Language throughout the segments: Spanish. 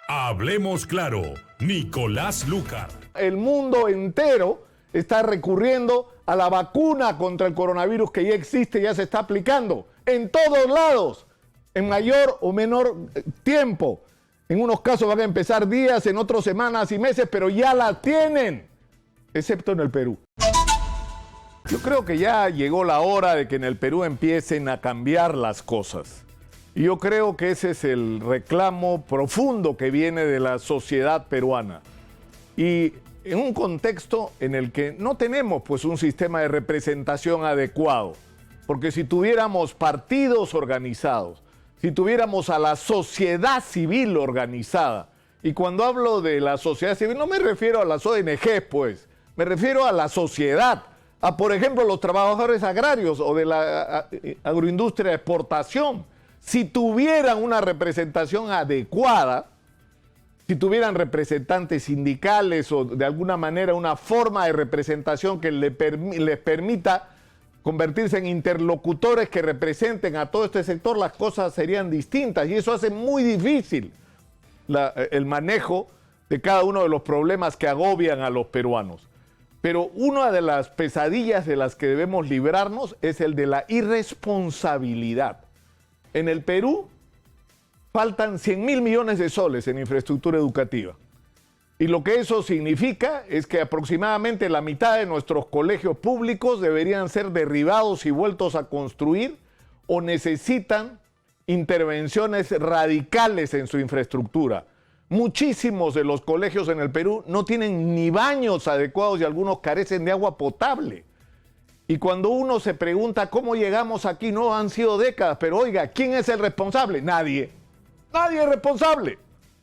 Hablemos claro, Nicolás Lucar. El mundo entero está recurriendo a la vacuna contra el coronavirus que ya existe, ya se está aplicando en todos lados, en mayor o menor tiempo. En unos casos van a empezar días, en otros semanas y meses, pero ya la tienen, excepto en el Perú. Yo creo que ya llegó la hora de que en el Perú empiecen a cambiar las cosas. Y yo creo que ese es el reclamo profundo que viene de la sociedad peruana. Y en un contexto en el que no tenemos pues un sistema de representación adecuado. Porque si tuviéramos partidos organizados, si tuviéramos a la sociedad civil organizada, y cuando hablo de la sociedad civil no me refiero a las ONG, pues, me refiero a la sociedad, a por ejemplo los trabajadores agrarios o de la agroindustria de exportación. Si tuvieran una representación adecuada, si tuvieran representantes sindicales o de alguna manera una forma de representación que les permita convertirse en interlocutores que representen a todo este sector, las cosas serían distintas y eso hace muy difícil el manejo de cada uno de los problemas que agobian a los peruanos. Pero una de las pesadillas de las que debemos librarnos es el de la irresponsabilidad. En el Perú faltan 100.000 millones de soles en infraestructura educativa. Y lo que eso significa es que aproximadamente la mitad de nuestros colegios públicos deberían ser derribados y vueltos a construir o necesitan intervenciones radicales en su infraestructura. Muchísimos de los colegios en el Perú no tienen ni baños adecuados y algunos carecen de agua potable. Y cuando uno se pregunta cómo llegamos aquí, no han sido décadas, pero oiga, ¿quién es el responsable? Nadie. Nadie es responsable.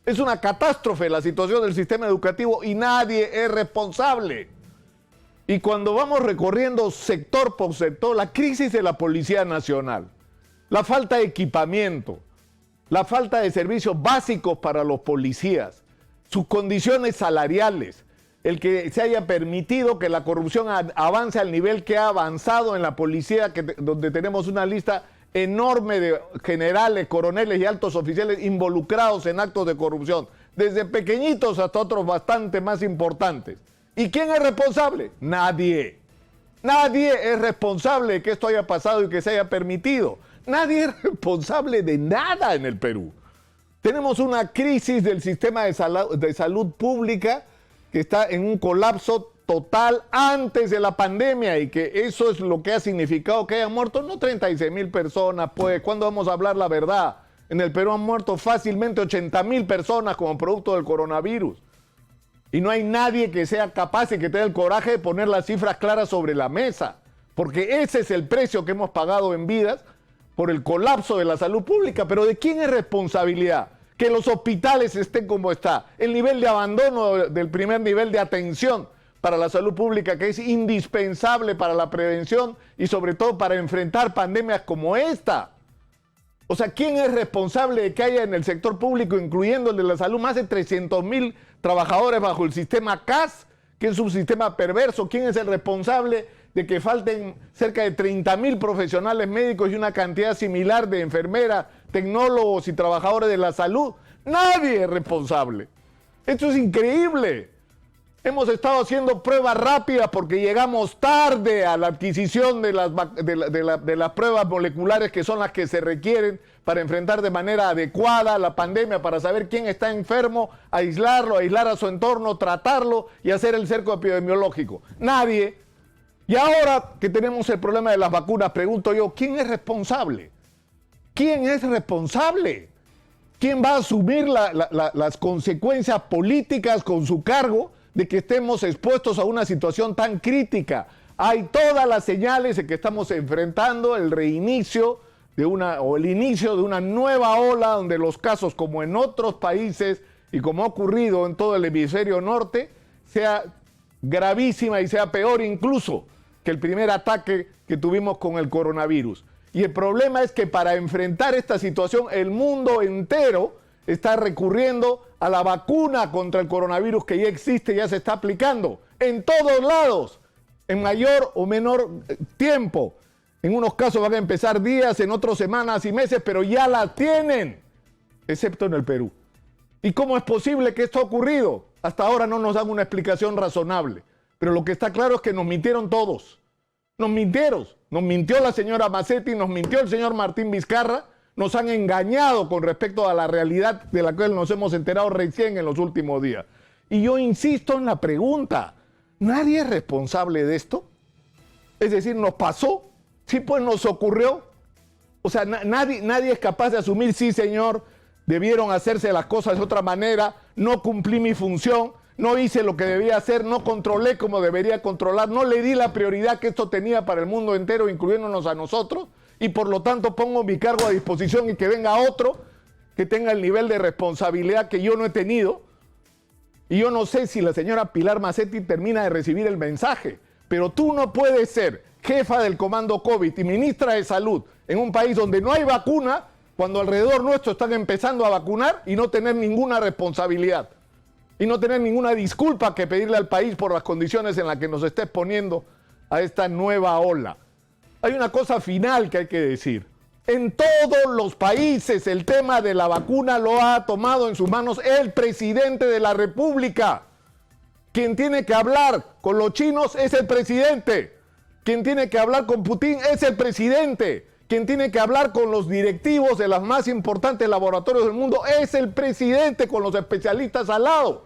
Es una catástrofe la situación del sistema educativo y nadie es responsable. Y cuando vamos recorriendo sector por sector, la crisis de la Policía Nacional, la falta de equipamiento, la falta de servicios básicos para los policías, sus condiciones salariales, el que se haya permitido que la corrupción avance al nivel que ha avanzado en la policía, donde tenemos una lista enorme de generales, coroneles y altos oficiales involucrados en actos de corrupción, desde pequeñitos hasta otros bastante más importantes. ¿Y quién es responsable? Nadie. Nadie es responsable de que esto haya pasado y que se haya permitido. Nadie es responsable de nada en el Perú. Tenemos una crisis del sistema de salud pública que está en un colapso total antes de la pandemia y que eso es lo que ha significado que hayan muerto no 36.000 personas, pues, ¿cuándo vamos a hablar la verdad? En el Perú han muerto fácilmente 80.000 personas como producto del coronavirus. Y no hay nadie que sea capaz y que tenga el coraje de poner las cifras claras sobre la mesa, porque ese es el precio que hemos pagado en vidas por el colapso de la salud pública. Pero ¿de quién es responsabilidad? Que los hospitales estén como está, el nivel de abandono del primer nivel de atención para la salud pública, que es indispensable para la prevención y sobre todo para enfrentar pandemias como esta. O sea, ¿quién es responsable de que haya en el sector público, incluyendo el de la salud, más de 300.000 trabajadores bajo el sistema CAS, que es un sistema perverso? ¿Quién es el responsable de que falten cerca de 30.000 profesionales médicos y una cantidad similar de enfermeras, tecnólogos y trabajadores de la salud? Nadie es responsable. Esto es increíble. Hemos estado haciendo pruebas rápidas porque llegamos tarde a la adquisición de las pruebas moleculares que son las que se requieren para enfrentar de manera adecuada la pandemia, para saber quién está enfermo, aislarlo, aislar a su entorno, tratarlo y hacer el cerco epidemiológico. Nadie. Y ahora que tenemos el problema de las vacunas, pregunto yo, ¿quién es responsable? ¿Quién es responsable? ¿Quién va a asumir las consecuencias políticas con su cargo de que estemos expuestos a una situación tan crítica? Hay todas las señales de que estamos enfrentando el reinicio o el inicio de una nueva ola donde los casos, como en otros países y como ha ocurrido en todo el hemisferio norte, sea gravísima y sea peor incluso que el primer ataque que tuvimos con el coronavirus. Y el problema es que para enfrentar esta situación el mundo entero está recurriendo a la vacuna contra el coronavirus que ya existe, ya se está aplicando en todos lados, en mayor o menor tiempo. En unos casos van a empezar días, en otros semanas y meses, pero ya la tienen, excepto en el Perú. ¿Y cómo es posible que esto ha ocurrido? Hasta ahora no nos dan una explicación razonable. Pero lo que está claro es que nos mintieron todos. Nos mintieron. Nos mintió la señora Macetti, nos mintió el señor Martín Vizcarra. Nos han engañado con respecto a la realidad de la cual nos hemos enterado recién en los últimos días. Y yo insisto en la pregunta. ¿Nadie es responsable de esto? Es decir, ¿nos pasó? Sí, pues nos ocurrió. O sea, nadie es capaz de asumir, sí, señor, debieron hacerse las cosas de otra manera, no cumplí mi función, no hice lo que debía hacer, no controlé como debería controlar, no le di la prioridad que esto tenía para el mundo entero, incluyéndonos a nosotros, y por lo tanto pongo mi cargo a disposición y que venga otro que tenga el nivel de responsabilidad que yo no he tenido. Y yo no sé si la señora Pilar Macetti termina de recibir el mensaje, pero tú no puedes ser jefa del comando COVID y ministra de Salud en un país donde no hay vacuna, cuando alrededor nuestro están empezando a vacunar, y no tener ninguna responsabilidad y no tener ninguna disculpa que pedirle al país por las condiciones en las que nos está exponiendo a esta nueva ola. Hay una cosa final que hay que decir. En todos los países el tema de la vacuna lo ha tomado en sus manos el presidente de la República. Quien tiene que hablar con los chinos es el presidente. Quien tiene que hablar con Putin es el presidente. Quien tiene que hablar con los directivos de los más importantes laboratorios del mundo es el presidente, con los especialistas al lado,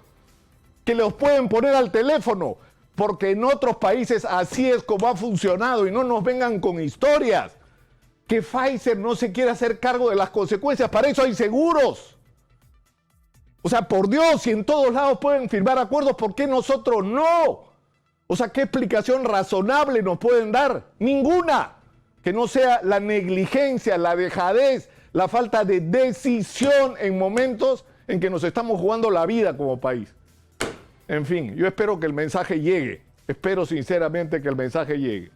que los pueden poner al teléfono, porque en otros países así es como ha funcionado, y no nos vengan con historias. Que Pfizer no se quiere hacer cargo de las consecuencias, para eso hay seguros. O sea, por Dios, si en todos lados pueden firmar acuerdos, ¿por qué nosotros no? O sea, ¿qué explicación razonable nos pueden dar? Ninguna. Que no sea la negligencia, la dejadez, la falta de decisión en momentos en que nos estamos jugando la vida como país. En fin, yo espero que el mensaje llegue. Espero sinceramente que el mensaje llegue.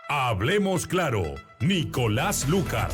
Hablemos claro, Nicolás Lucar.